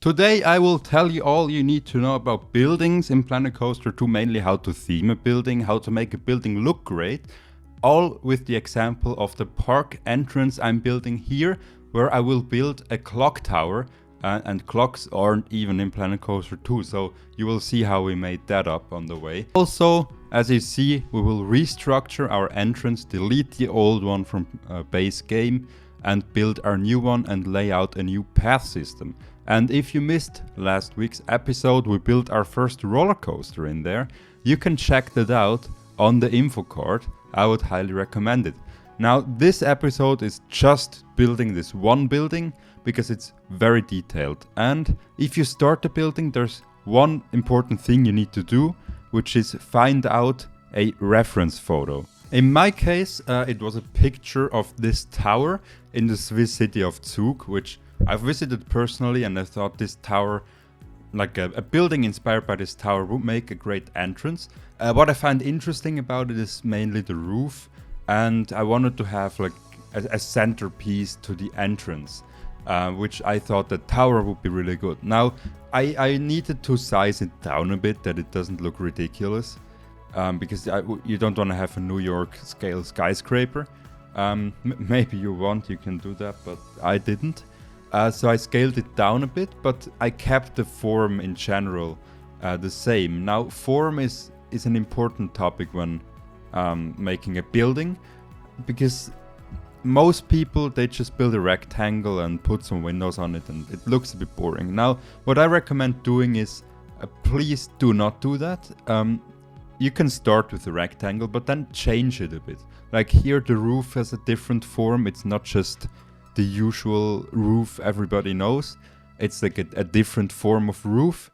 Today I will tell you all you need to know about buildings in Planet Coaster 2, mainly how to theme a building, how to make a building look great, all with the example of the park entrance I'm building here, where I will build a clock tower, and clocks aren't even in Planet Coaster 2, so you will see how we made that up on the way. Also, as you see, we will restructure our entrance, delete the old one from base game, and build our new one and lay out a new path system. And if you missed last week's episode, we built our first roller coaster in there. You can check that out on the info card. I would highly recommend it. Now, this episode is just building this one building because it's very detailed. And if you start the building, there's one important thing you need to do, which is find out a reference photo. In my case, it was a picture of this tower in the Swiss city of Zug, which I've visited personally, and I thought this tower, like a building inspired by this tower, would make a great entrance. What I find interesting about it is mainly the roof, and I wanted to have like a centerpiece to the entrance, which I thought the tower would be really good. Now, I needed to size it down a bit, that it doesn't look ridiculous, because you don't want to have a New York scale skyscraper. Maybe you can do that, but I didn't. So I scaled it down a bit, but I kept the form in general the same. Now, form is an important topic when making a building, because most people, they just build a rectangle and put some windows on it, and it looks a bit boring. Now, what I recommend doing is, please do not do that. You can start with a rectangle, but then change it a bit. Like here, the roof has a different form. It's not just the usual roof everybody knows. It's like a different form of roof.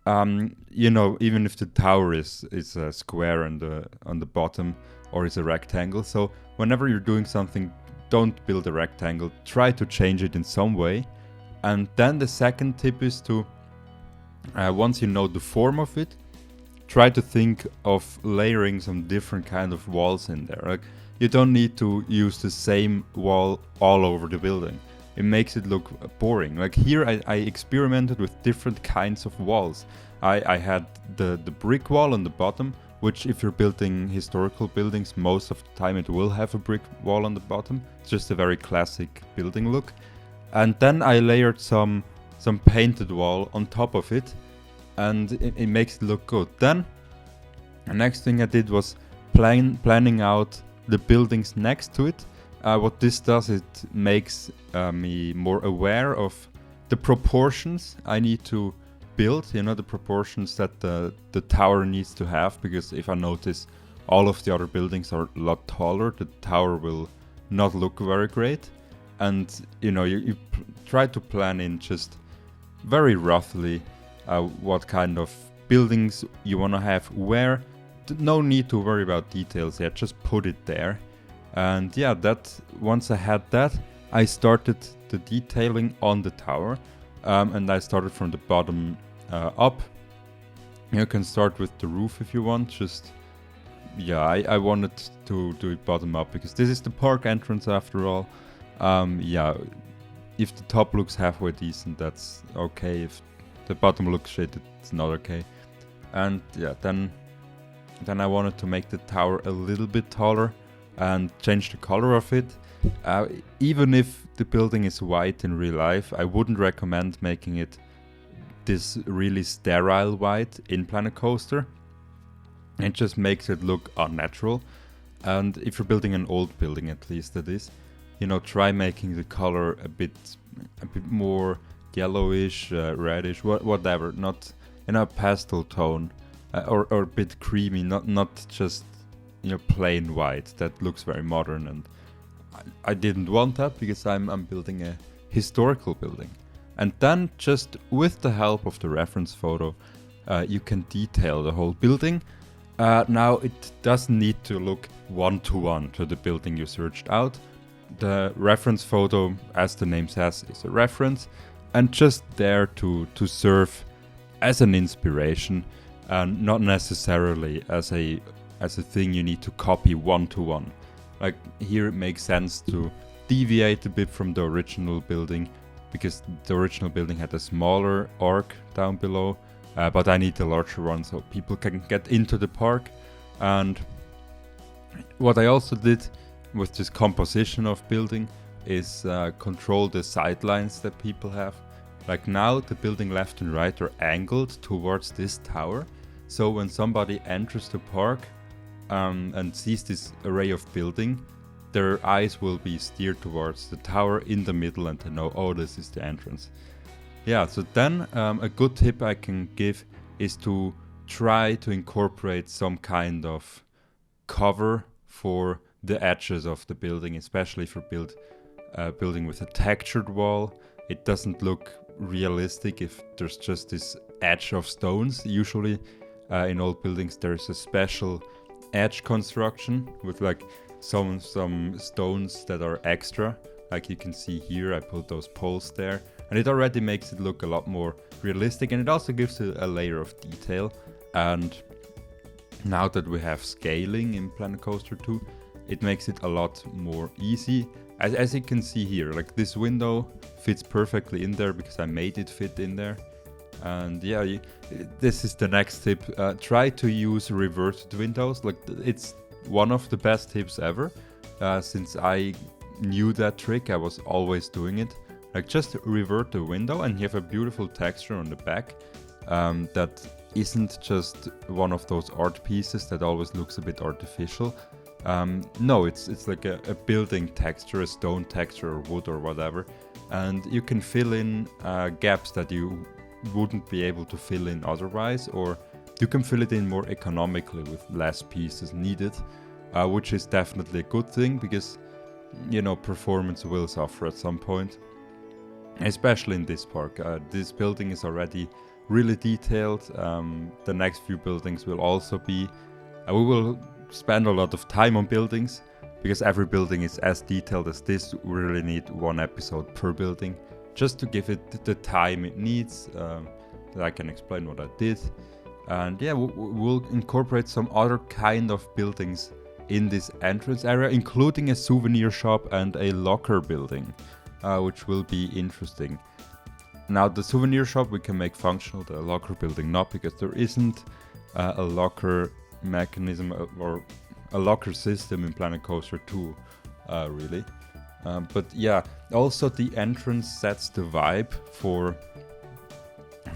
Even if the tower is a square on the bottom or is a rectangle. So whenever you're doing something, don't build a rectangle. Try to change it in some way. And then the second tip is to, once you know the form of it, try to think of layering some different kind of walls in there. Like, you don't need to use the same wall all over the building. It makes it look boring. Like here, I experimented with different kinds of walls. I had the brick wall on the bottom, which if you're building historical buildings, most of the time it will have a brick wall on the bottom. It's just a very classic building look. And then I layered some painted wall on top of it, and it makes it look good. Then the next thing I did was planning out the buildings next to it. What this does, it makes me more aware of the proportions I need to build, the proportions that the tower needs to have, because if I notice all of the other buildings are a lot taller, the tower will not look very great. And you try to plan in just very roughly what kind of buildings you want to have where. No need to worry about details yet, just put it there. And yeah, once I had that, I started the detailing on the tower, and I started from the bottom up. You can start with the roof if you want. I wanted to do it bottom up because this is the park entrance after all. If the top looks halfway decent, that's okay. If the bottom looks shit, it's not okay. And yeah, then I wanted to make the tower a little bit taller and change the color of it. Even if the building is white in real life, I wouldn't recommend making it this really sterile white in Planet Coaster. It just makes it look unnatural. And if you're building an old building, at least that is, try making the color a bit more yellowish, reddish, whatever, not in a pastel tone. Or a bit creamy, not just plain white. That looks very modern, and I didn't want that because I'm building a historical building. And then just with the help of the reference photo, you can detail the whole building. Now it doesn't need to look one-to-one to the building you searched out. The reference photo, as the name says, is a reference, and just there to serve as an inspiration. Not necessarily as a thing you need to copy one-to-one. Like here it makes sense to deviate a bit from the original building, because the original building had a smaller arc down below, but I need a larger one so people can get into the park. And what I also did with this composition of building is control the sidelines that people have. Like now the building left and right are angled towards this tower, so when somebody enters the park and sees this array of building, their eyes will be steered towards the tower in the middle and they know, oh, this is the entrance. Yeah, so then a good tip I can give is to try to incorporate some kind of cover for the edges of the building, especially if you building with a textured wall. It doesn't look realistic if there's just this edge of stones. Usually in old buildings there's a special edge construction with like some stones that are extra. Like you can see here, I put those poles there, and it already makes it look a lot more realistic, and it also gives it a layer of detail. And now that we have scaling in Planet Coaster 2, it makes it a lot more easy. As you can see here, like this window fits perfectly in there because I made it fit in there. And yeah, this is the next tip. Try to use reverted windows. Like it's one of the best tips ever. Since I knew that trick, I was always doing it. Like just revert the window and you have a beautiful texture on the back that isn't just one of those art pieces that always looks a bit artificial. No, it's like a building texture, a stone texture or wood or whatever. And you can fill in gaps that you wouldn't be able to fill in otherwise, or you can fill it in more economically with less pieces needed, which is definitely a good thing because, you know, performance will suffer at some point, especially in this park. This building is already really detailed. The next few buildings will also be. We will spend a lot of time on buildings because every building is as detailed as this. We really need one episode per building just to give it the time it needs, that I can explain what I did. And yeah, we'll incorporate some other kind of buildings in this entrance area, including a souvenir shop and a locker building, which will be interesting. Now the souvenir shop we can make functional, the locker building not, because there isn't a locker mechanism or a locker system in Planet Coaster 2, really. But yeah, also the entrance sets the vibe for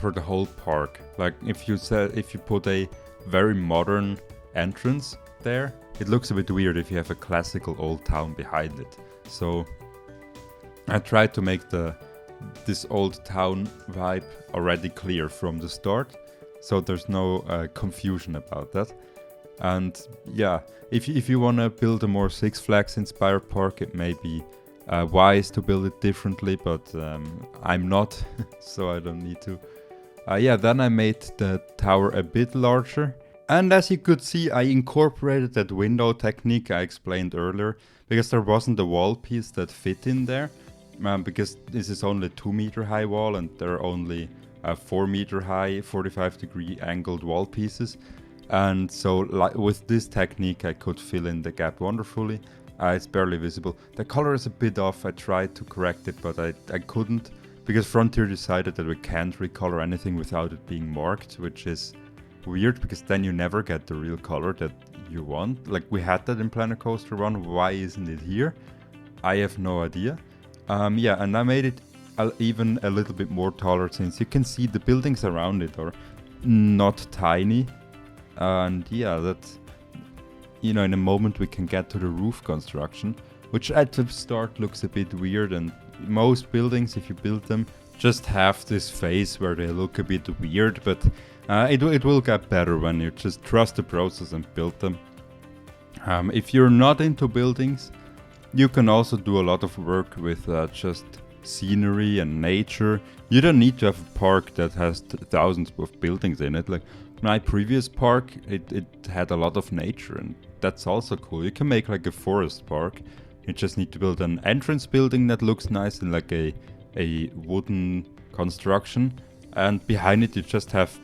the whole park. Like if you put a very modern entrance there, it looks a bit weird if you have a classical old town behind it. So I tried to make this old town vibe already clear from the start, so there's no confusion about that. And yeah, if you want to build a more Six Flags inspired park, it may be wise to build it differently, but I'm not, so I don't need to. Yeah, then I made the tower a bit larger. And as you could see, I incorporated that window technique I explained earlier, because there wasn't a wall piece that fit in there, because this is only a 2-meter high wall and there are only 4-meter high, 45-degree angled wall pieces. And so with this technique I could fill in the gap wonderfully. It's barely visible. The color is a bit off. I tried to correct it, but I couldn't, because Frontier decided that we can't recolor anything without it being marked, which is weird because then you never get the real color that you want. Like we had that in Planet Coaster 1, why isn't it here? I have no idea. Yeah, and I made it even a little bit more taller, since you can see the buildings around it are not tiny. And yeah, that's, you know, in a moment we can get to the roof construction, which at the start looks a bit weird, and most buildings, if you build them, just have this phase where they look a bit weird, but it will get better when you just trust the process and build them. If you're not into buildings, you can also do a lot of work with just scenery and nature. You don't need to have a park that has thousands of buildings in it. Like my previous park, it had a lot of nature, and that's also cool. You can make like a forest park. You just need to build an entrance building that looks nice in like a wooden construction, and behind it you just have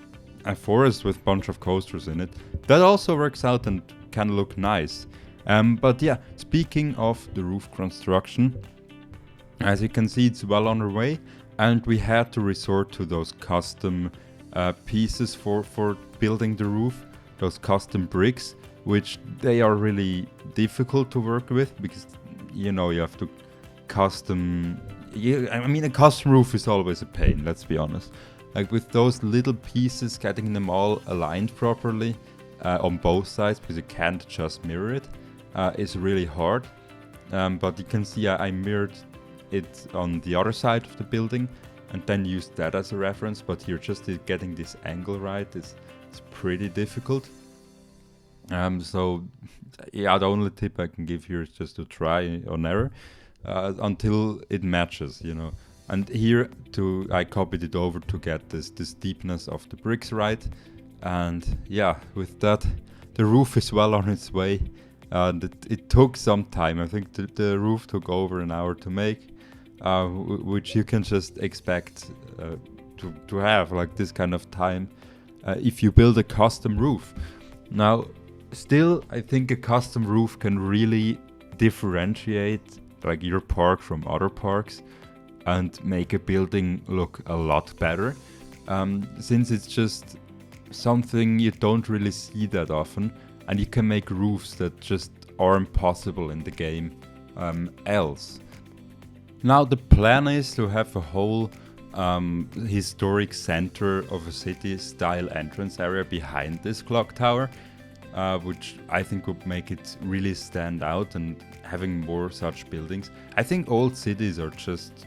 a forest with a bunch of coasters in it. That also works out and can look nice. But yeah, speaking of the roof construction, as you can see, it's well on our way. And we had to resort to those custom pieces for building the roof, those custom bricks, which they are really difficult to work with because, you know, you have to custom... I mean, a custom roof is always a pain, let's be honest. Like with those little pieces, getting them all aligned properly on both sides, because you can't just mirror it, is really hard. But you can see I mirrored it on the other side of the building and then used that as a reference, but here just getting this angle right is pretty difficult. So yeah, the only tip I can give here is just to try on error until it matches, you know. And here I copied it over to get this deepness of the bricks right. And yeah, with that, the roof is well on its way. It took some time. I think the roof took over an hour to make, which you can just expect to have like this kind of time if you build a custom roof. Now, still, I think a custom roof can really differentiate like your park from other parks and make a building look a lot better, since it's just something you don't really see that often, and you can make roofs that just aren't possible in the game else. Now the plan is to have a whole historic center of a city style entrance area behind this clock tower, which I think would make it really stand out, and having more such buildings. I think old cities are just,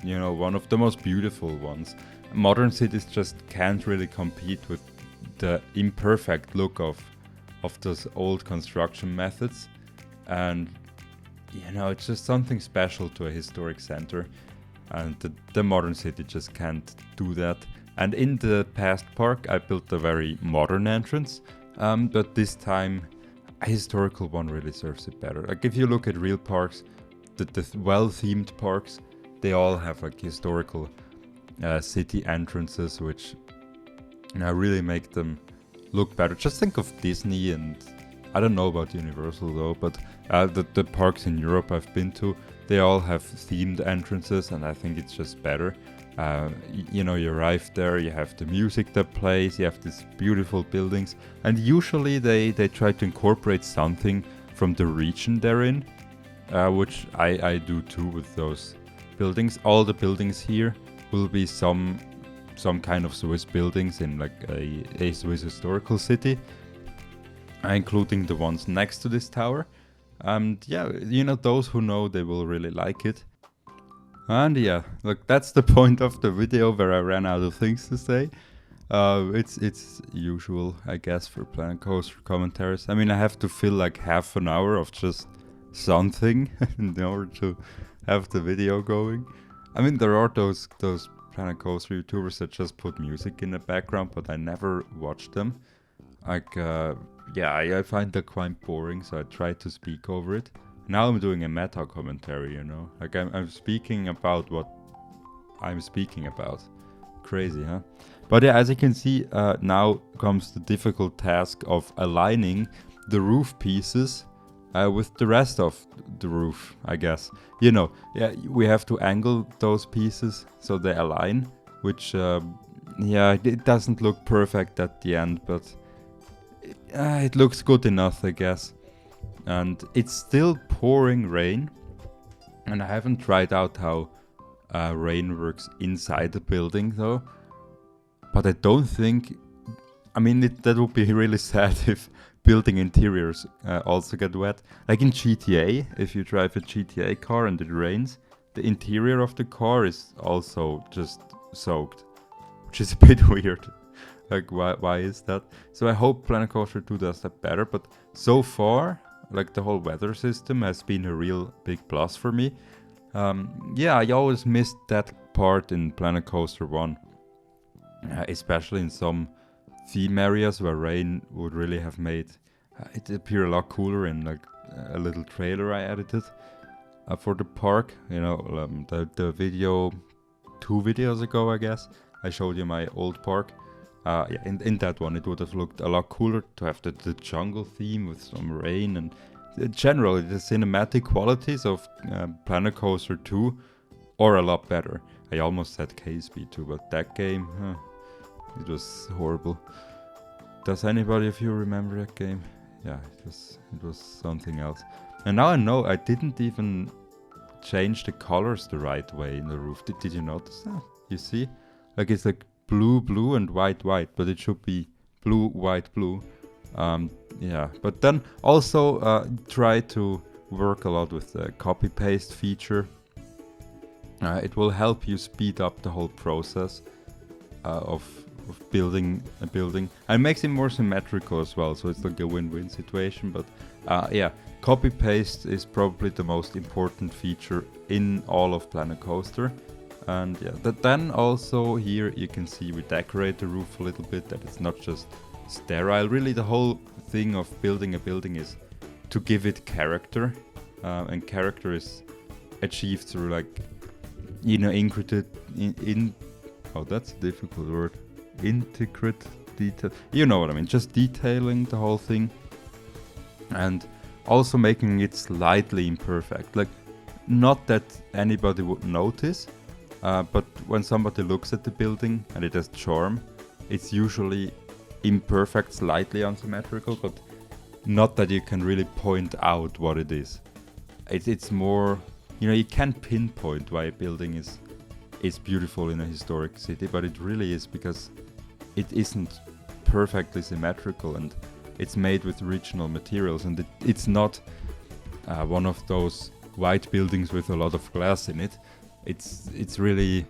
you know, one of the most beautiful ones. Modern cities just can't really compete with the imperfect look of those old construction methods. And you know, it's just something special to a historic center, and the modern city just can't do that. And in the past park I built a very modern entrance, but this time a historical one really serves it better. Like if you look at real parks, the well-themed parks, they all have like historical city entrances, which really make them look better. Just think of Disney, and I don't know about Universal though, but the parks in Europe I've been to, they all have themed entrances, and I think it's just better. You know, you arrive there, you have the music that plays, you have these beautiful buildings, and usually they try to incorporate something from the region they're in, which I do too with those buildings. All the buildings here will be some kind of Swiss buildings in like a Swiss historical city, including the ones next to this tower. And yeah, you know, those who know, they will really like it. And yeah, look, that's the point of the video where I ran out of things to say. It's usual, I guess, for Planet Coaster commentaries. I mean, I have to fill like half an hour of just something in order to have the video going. I mean, there are those Planet Coaster YouTubers that just put music in the background, but I never watch them. Like, yeah, I find that quite boring, so I try to speak over it. Now I'm doing a meta commentary, you know? Like, I'm speaking about what I'm speaking about. Crazy, huh? But yeah, as you can see, now comes the difficult task of aligning the roof pieces with the rest of the roof, I guess. You know, yeah, we have to angle those pieces so they align, which, yeah, it doesn't look perfect at the end, but it looks good enough, I guess. And it's still pouring rain, and I haven't tried out how rain works inside the building though. But I don't think, I mean, that would be really sad if building interiors also get wet. Like in GTA, if you drive a GTA car and it rains, the interior of the car is also just soaked, which is a bit weird. Like, why is that? So I hope Planet Coaster 2 does that better, but so far, like, the whole weather system has been a real big plus for me. Yeah, I always missed that part in Planet Coaster 1, especially in some theme areas where rain would really have made it appear a lot cooler in like a little trailer I edited for the park. You know, the video 2 videos ago, I guess, I showed you my old park. Yeah, in that one it would have looked a lot cooler to have the jungle theme with some rain, and generally the cinematic qualities of Planet Coaster 2 are a lot better. I almost said KSP too, but that game, it was horrible. Does anybody of you remember that game? Yeah, it was something else. And now I know I didn't even change the colors the right way in the roof. Did you notice that? You see? Like it's like blue, blue and white, white, but it should be blue, white, blue. Yeah, but then also try to work a lot with the copy paste feature. It will help you speed up the whole process of building a building, and makes it more symmetrical as well, so it's like a win-win situation. But yeah, copy paste is probably the most important feature in all of Planet Coaster. And yeah, then also here you can see we decorate the roof a little bit, that it's not just sterile. Really the whole thing of building a building is to give it character, and character is achieved through like, you know, oh, that's a difficult word. Integrate detail. You know what I mean? Just detailing the whole thing, and also making it slightly imperfect. Like, not that anybody would notice, but when somebody looks at the building and it has charm, it's usually imperfect, slightly unsymmetrical, but not that you can really point out what it is. It's more, you know, you can't pinpoint why a building is beautiful in a historic city, but it really is because it isn't perfectly symmetrical, and it's made with original materials, and it's not one of those white buildings with a lot of glass in it. It's really,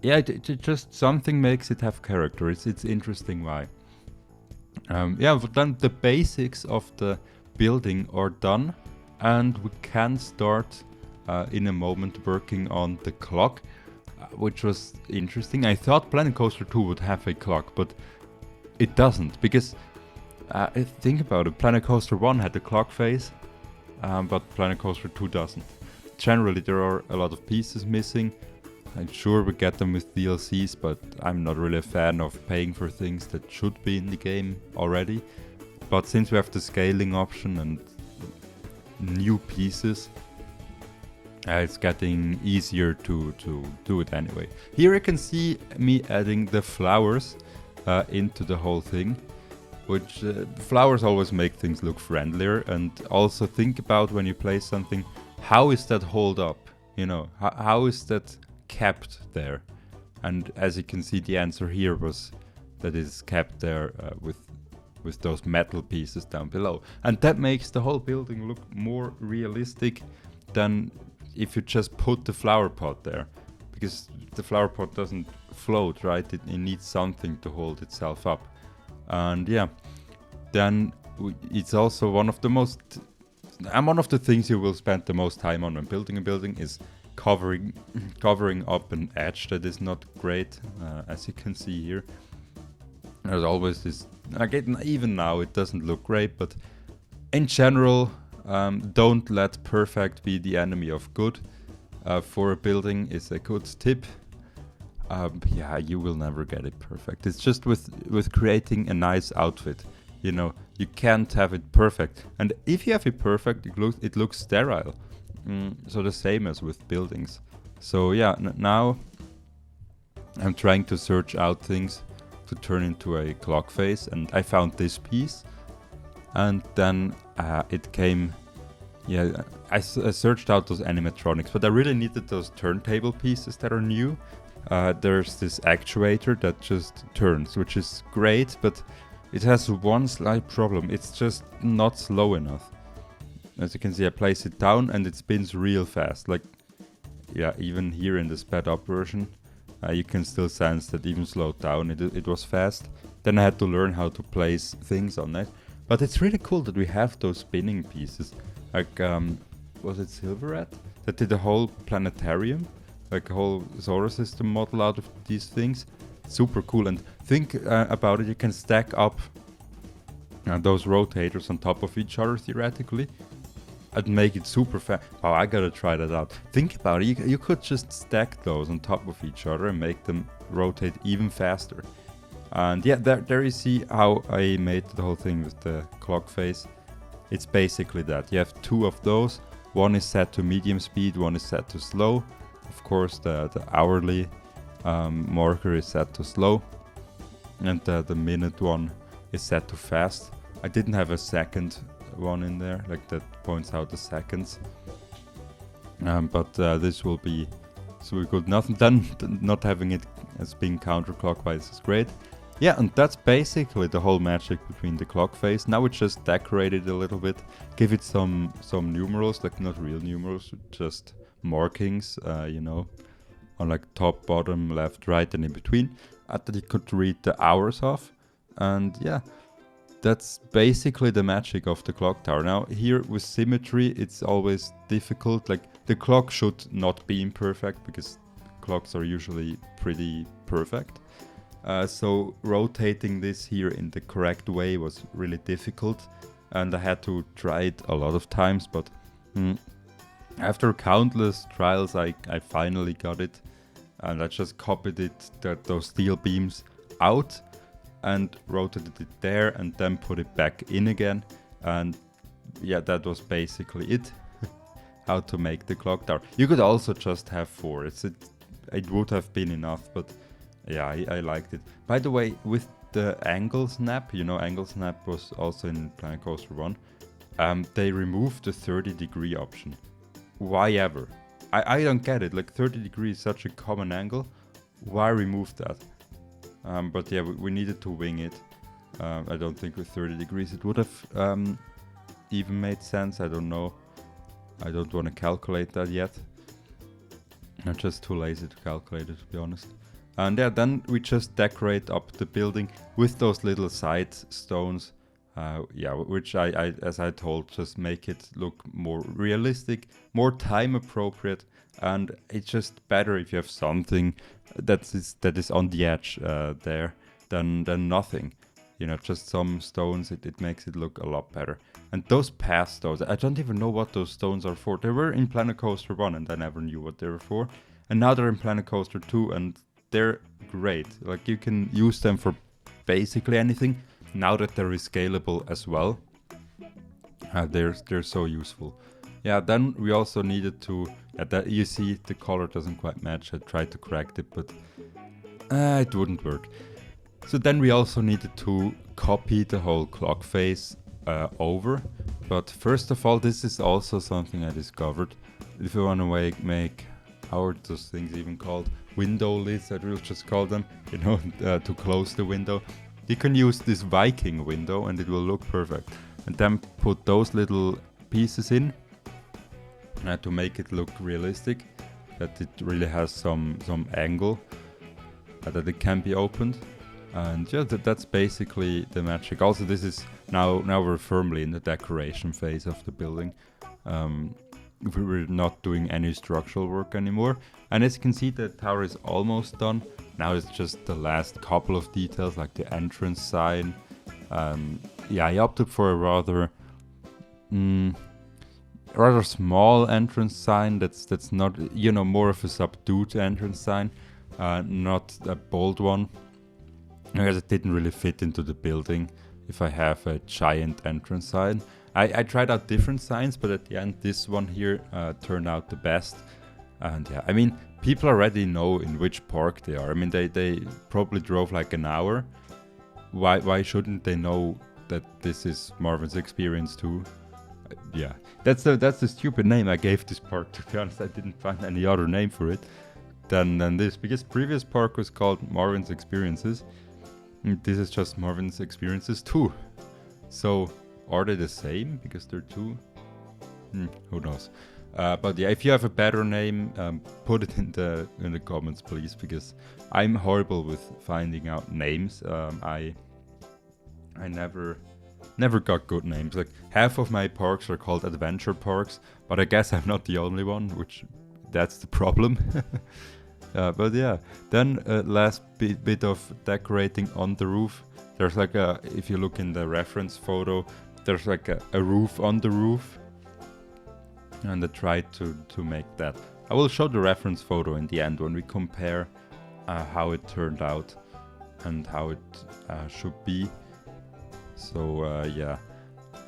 yeah, it just something makes it have character. It's interesting why. Yeah, but then the basics of the building are done, and we can start in a moment working on the clock, which was interesting. I thought Planet Coaster 2 would have a clock, but it doesn't, because think about it, Planet Coaster 1 had the clock phase, but Planet Coaster 2 doesn't. Generally there are a lot of pieces missing. I'm sure we get them with DLCs, but I'm not really a fan of paying for things that should be in the game already. But since we have the scaling option and new pieces, it's getting easier to do it anyway. Here you can see me adding the flowers into the whole thing, which flowers always make things look friendlier. And also think about when you place something, how is that hold up? You know, how is that kept there? And as you can see, the answer here was that it's kept there with those metal pieces down below. And that makes the whole building look more realistic than if you just put the flower pot there, because the flower pot doesn't float, right? It needs something to hold itself up. And yeah, then it's also one of the things you will spend the most time on when building a building is covering up an edge that is not great, as you can see here. There's always this, again, even now it doesn't look great, but in general, don't let perfect be the enemy of good. For a building is a good tip. Yeah, you will never get it perfect. It's just with creating a nice outfit. You know, you can't have it perfect. And if you have it perfect, it looks sterile. So the same as with buildings. So yeah, now I'm trying to search out things to turn into a clock face, and I found this piece. And then it came, yeah, I searched out those animatronics, but I really needed those turntable pieces that are new. There's this actuator that just turns, which is great, but it has one slight problem. It's just not slow enough. As you can see, I place it down and it spins real fast. Like, yeah, even here in the sped up version, you can still sense that even slowed down, it was fast. Then I had to learn how to place things on it. But it's really cool that we have those spinning pieces. Like, was it Silverette that did a whole planetarium? Like a whole solar system model out of these things. Super cool. And think about it, you can stack up those rotators on top of each other theoretically and make it super fast. Oh, I gotta try that out. Think about it, you could just stack those on top of each other and make them rotate even faster. And yeah, there you see how I made the whole thing with the clock face. It's basically that. You have two of those. One is set to medium speed, one is set to slow. Of course, the hourly marker is set to slow, and the minute one is set to fast. I didn't have a second one in there, like that points out the seconds. But this will be good. Nothing done. Not having it as being counterclockwise is great. Yeah, and that's basically the whole magic between the clock face. Now we just decorate it a little bit, give it some numerals, like not real numerals, just markings, you know, on like top, bottom, left, right, and in between, that you could read the hours of. And yeah, that's basically the magic of the clock tower. Now here with symmetry, it's always difficult. Like the clock should not be imperfect because clocks are usually pretty perfect. So rotating this here in the correct way was really difficult, and I had to try it a lot of times, but after countless trials I finally got it, and I just copied it, those steel beams out and rotated it there and then put it back in again, and yeah, that was basically it. How to make the clock tower. You could also just have 4. It would have been enough, but yeah, I liked it. By the way, with the angle snap, you know, angle snap was also in Planet Coaster 1. They removed the 30-degree option. Why ever? I don't get it. Like 30 degrees is such a common angle. Why remove that? But yeah, we needed to wing it. I don't think with 30 degrees it would have even made sense. I don't know. I don't want to calculate that yet. I'm just too lazy to calculate it, to be honest. And yeah, then we just decorate up the building with those little side stones. Yeah, which I, as I told, just make it look more realistic, more time appropriate, and it's just better if you have something that is on the edge there than nothing. You know, just some stones, it makes it look a lot better. And those path stones, I don't even know what those stones are for. They were in Planet Coaster 1 and I never knew what they were for. And now they're in Planet Coaster 2 and they're great. Like you can use them for basically anything. Now that they're rescalable as well, they're so useful. Yeah, then we also needed to, that you see the color doesn't quite match. I tried to correct it, but it wouldn't work. So then we also needed to copy the whole clock face over. But first of all, this is also something I discovered. If you want to make, how are those things even called? Window lids, I will just call them, you know, to close the window. You can use this Viking window and it will look perfect. And then put those little pieces in to make it look realistic, that it really has some angle, that it can be opened. And yeah, that's basically the magic. Also, this is now we're firmly in the decoration phase of the building. We're not doing any structural work anymore. And as you can see, the tower is almost done. Now it's just the last couple of details, like the entrance sign. Yeah, I opted for a rather small entrance sign. That's not, you know, more of a subdued entrance sign, not a bold one. Because it didn't really fit into the building if I have a giant entrance sign. I tried out different signs, but at the end this one here turned out the best. And yeah, I mean, people already know in which park they are. I mean, they probably drove like an hour. Why shouldn't they know that this is Marvin's Experience too? Yeah, that's the stupid name I gave this park, to be honest. I didn't find any other name for it than this, because previous park was called Marvin's Experiences. This is just Marvin's Experiences 2. So, are they the same? Because they're 2? Who knows? But yeah, if you have a better name, put it in the comments, please, because I'm horrible with finding out names. I never got good names. Like half of my parks are called adventure parks, but I guess I'm not the only one, which that's the problem. But yeah, then last bit of decorating on the roof. There's like if you look in the reference photo, there's like a roof on the roof. And I tried to make that. I will show the reference photo in the end when we compare how it turned out and how it should be. So yeah.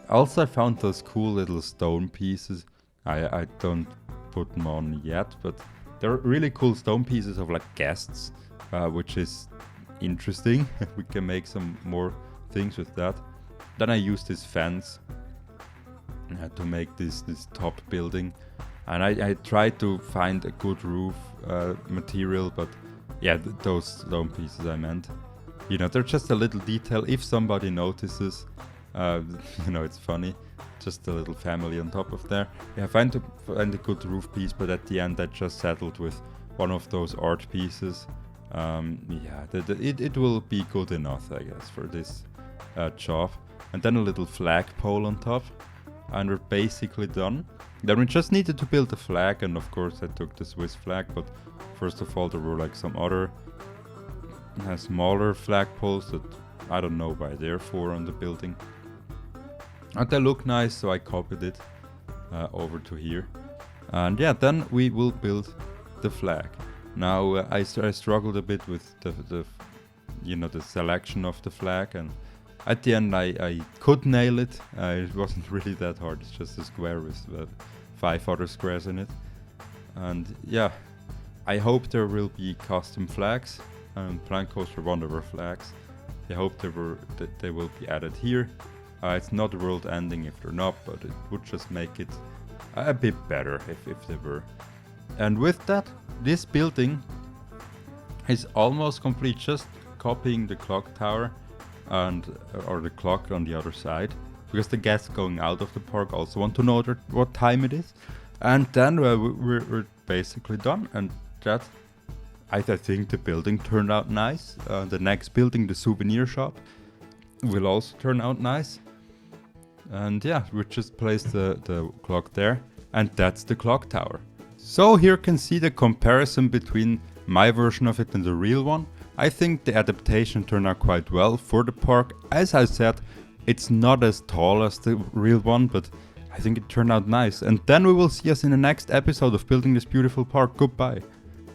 Also I found those cool little stone pieces. I don't put them on yet, but There are really cool stone pieces of like guests, which is interesting. We can make some more things with that. Then I use this fence to make this top building, and I tried to find a good roof material, but yeah, those stone pieces I meant. You know, they're just a little detail. If somebody notices, you know, it's funny. Just a little family on top of there. Yeah, find a good roof piece, but at the end I just settled with one of those art pieces. Yeah, it will be good enough, I guess, for this job. And then a little flagpole on top, and we're basically done. Then we just needed to build a flag, and of course I took the Swiss flag, but first of all there were like some other smaller flagpoles that I don't know why they're for on the building. And they look nice, so I copied it over to here. And yeah, then we will build the flag. Now I struggled a bit with the you know, the selection of the flag, and at the end I could nail it. It wasn't really that hard. It's just a square with 5 other squares in it. And yeah, I hope there will be custom flags and Planet Coaster Wanderer flags. I hope they will be added here. It's not world ending if they're not, but it would just make it a bit better if they were. And with that, this building is almost complete, just copying the clock tower and or the clock on the other side, because the guests going out of the park also want to know what time it is. And then we're basically done, and that I think the building turned out nice. The next building, the souvenir shop, will also turn out nice. And yeah, we just placed the clock there, and that's the clock tower. So here you can see the comparison between my version of it and the real one. I think the adaptation turned out quite well for the park. As I said, it's not as tall as the real one, but I think it turned out nice. And then we will see us in the next episode of Building This Beautiful Park. Goodbye.